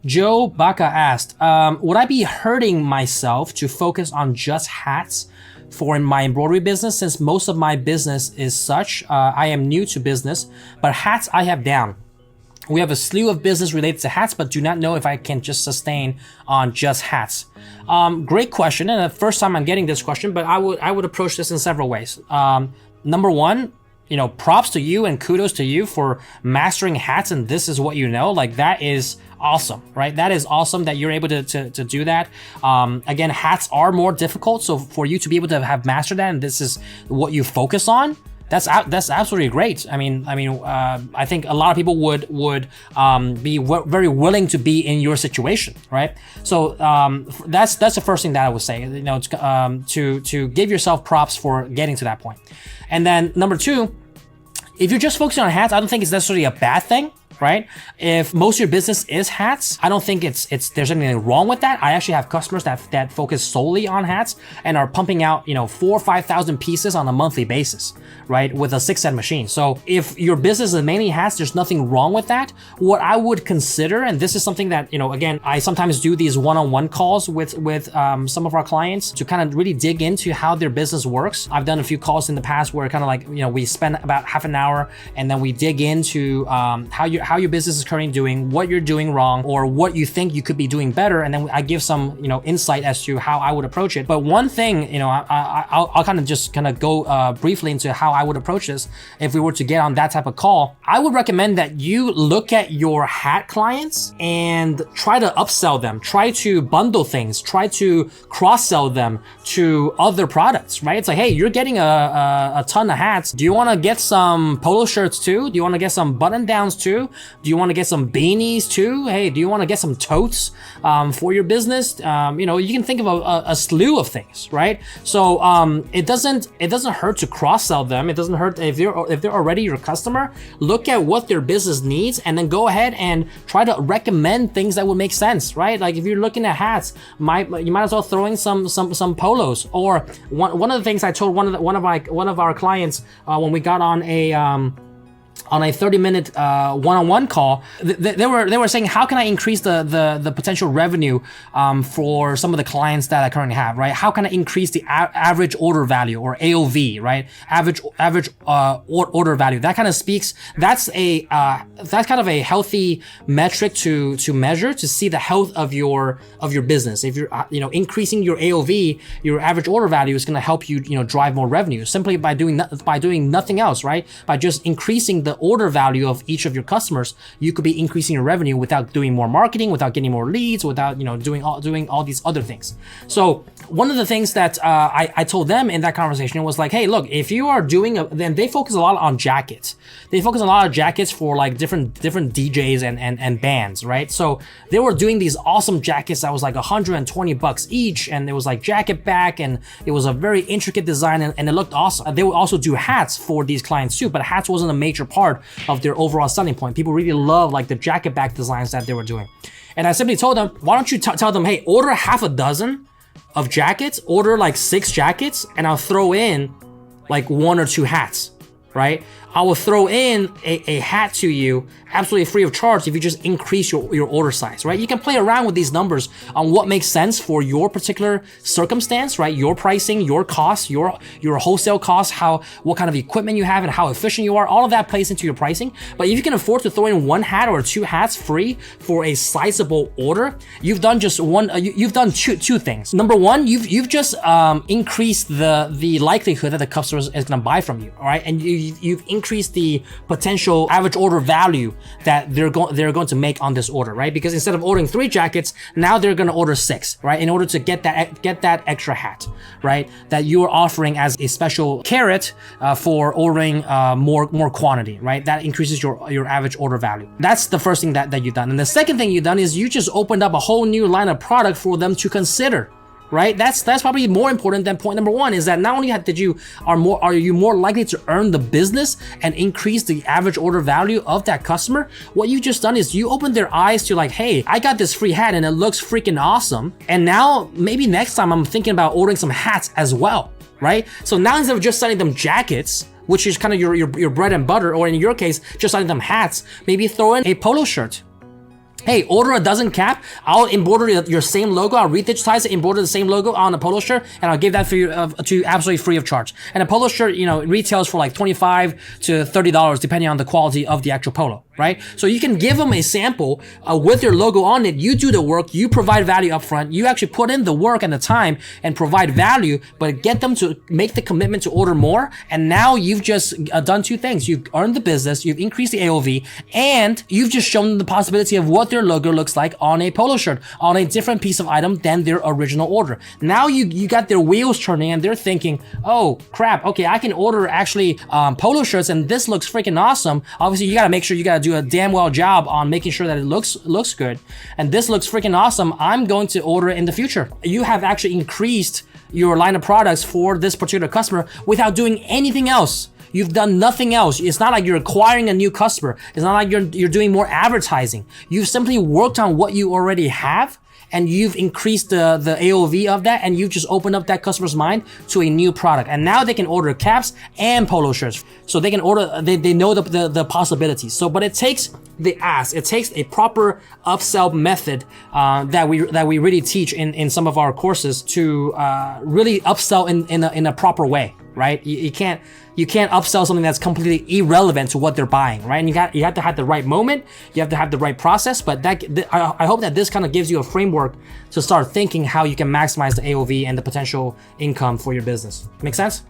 Joe Baca asked, would I be hurting myself to focus on just hats for my embroidery business since most of my business is such? I am new to business, but hats I have down. We have a slew of business related to hats, but do not know if I can just sustain on just hats. Great question, and the first time I'm getting this question, but I would approach this in several ways. Number one, props to you and kudos to you for mastering hats, and this is what you know. Like, that is awesome, right? That is awesome that you're able to do that. Again, hats are more difficult, so for you to be able to have mastered that, and this is what you focus on, that's absolutely great. I think a lot of people would be very willing to be in your situation, right? So that's the first thing that I would say. To give yourself props for getting to that point. And then number two, if you're just focusing on hats, I don't think it's necessarily a bad thing, right? If most of your business is hats, I don't think there's anything wrong with that. I actually have customers that focus solely on hats and are pumping out 4,000 or 5,000 pieces on a monthly basis, right? With a 6-cent machine. So if your business is mainly hats, there's nothing wrong with that. What I would consider, and this is something that, again, I sometimes do these one-on-one calls with some of our clients to kind of really dig into how their business works. I've done a few calls in the past where kind of like, we spend about half an hour and then we dig into how your business is currently doing, what you're doing wrong, or what you think you could be doing better, and then I give some insight as to how I would approach it. But one thing, I'll kind of go briefly into how I would approach this if we were to get on that type of call. I would recommend that you look at your hat clients and try to upsell them, try to bundle things, try to cross-sell them to other products, right? It's like, hey, you're getting a ton of hats. Do you want to get some polo shirts too? Do you want to get some button downs too? Do you want to get some beanies too? Hey, do you want to get some totes for your business? You can think of a slew of things, right? So it doesn't hurt to cross-sell them. It doesn't hurt if they're already your customer. Look at what their business needs and then go ahead and try to recommend things that would make sense, right? Like if you're looking at hats, you might as well throw in some polos. Or one of the things I told one of our clients when we got on a 30-minute one-on-one call, they were saying, how can I increase the potential revenue for some of the clients that I currently have, right? How can I increase the average order value, or AOV, right? Average order value. That kind of speaks. That's kind of a healthy metric to measure, to see the health of your business. If you're increasing your AOV, your average order value is going to help you drive more revenue simply by doing nothing else, right? By just increasing the order value of each of your customers, you could be increasing your revenue without doing more marketing, without getting more leads, without doing all these other things. So one of the things that I told them in that conversation was like, hey, look, if you are then they focus a lot on jackets. They focus a lot on jackets for like different DJs and bands, right? So they were doing these awesome jackets that was like $120 each, and it was like jacket back, and it was a very intricate design, and it looked awesome. They would also do hats for these clients too, but hats wasn't a major part of their overall selling point. People really love like the jacket back designs that they were doing. And I simply told them, why don't you tell them, hey, order half a dozen of jackets, order like 6 jackets, and I'll throw in like 1 or 2 hats, right? I will throw in a hat to you absolutely free of charge if you just increase your order size, right? You can play around with these numbers on what makes sense for your particular circumstance, right? Your pricing, your costs, your wholesale costs, what kind of equipment you have and how efficient you are, all of that plays into your pricing. But if you can afford to throw in 1 hat or 2 hats free for a sizable order, you've done just you've done two things. Number one, you've just increased the likelihood that the customer is going to buy from you, all right? And you've increased the potential average order value that they're going to make on this order, right? Because instead of ordering 3 jackets, now they're going to order 6, right? In order to get that extra hat, right? That you are offering as a special carrot for ordering more quantity, right? That increases your average order value. That's the first thing that you've done. And the second thing you've done is you just opened up a whole new line of product for them to consider. Right? That's probably more important than point number 1, is that not only are you more likely to earn the business and increase the average order value of that customer. What you just done is you opened their eyes to like, hey, I got this free hat and it looks freaking awesome. And now maybe next time I'm thinking about ordering some hats as well, right? So now instead of just selling them jackets, which is kind of your bread and butter, or in your case, just selling them hats, maybe throw in a polo shirt. hey, order a dozen cap. I'll embroider your same logo. I'll redigitize it, embroider the same logo on a polo shirt, and I'll give that for you to absolutely free of charge. And a polo shirt, you know, retails for like $25 to $30 depending on the quality of the actual polo, right? So you can give them a sample with your logo on it. You do the work. You provide value up front. You actually put in the work and the time and provide value, but get them to make the commitment to order more. And now you've just done two things. You've earned the business, you've increased the AOV, and you've just shown them the possibility of what their logo looks like on a polo shirt, on a different piece of item than their original order. Now you got their wheels turning and they're thinking, oh crap, okay, I can order actually polo shirts and this looks freaking awesome. Obviously, you gotta make sure you gotta do a damn well job on making sure that it looks good. And this looks freaking awesome. I'm going to order it in the future. You have actually increased your line of products for this particular customer without doing anything else. You've done nothing else. It's not like you're acquiring a new customer. It's not like you're doing more advertising. You've simply worked on what you already have, and you've increased the AOV of that, and you've just opened up that customer's mind to a new product. And now they can order caps and polo shirts. So they can order, they know the possibilities. So, but it takes the ask. It takes a proper upsell method that we really teach in some of our courses to really upsell in a proper way, right? You can't upsell something that's completely irrelevant to what they're buying, right? And you have to have the right moment, you have to have the right process. But I hope that this kind of gives you a framework to start thinking how you can maximize the AOV and the potential income for your business. Make sense?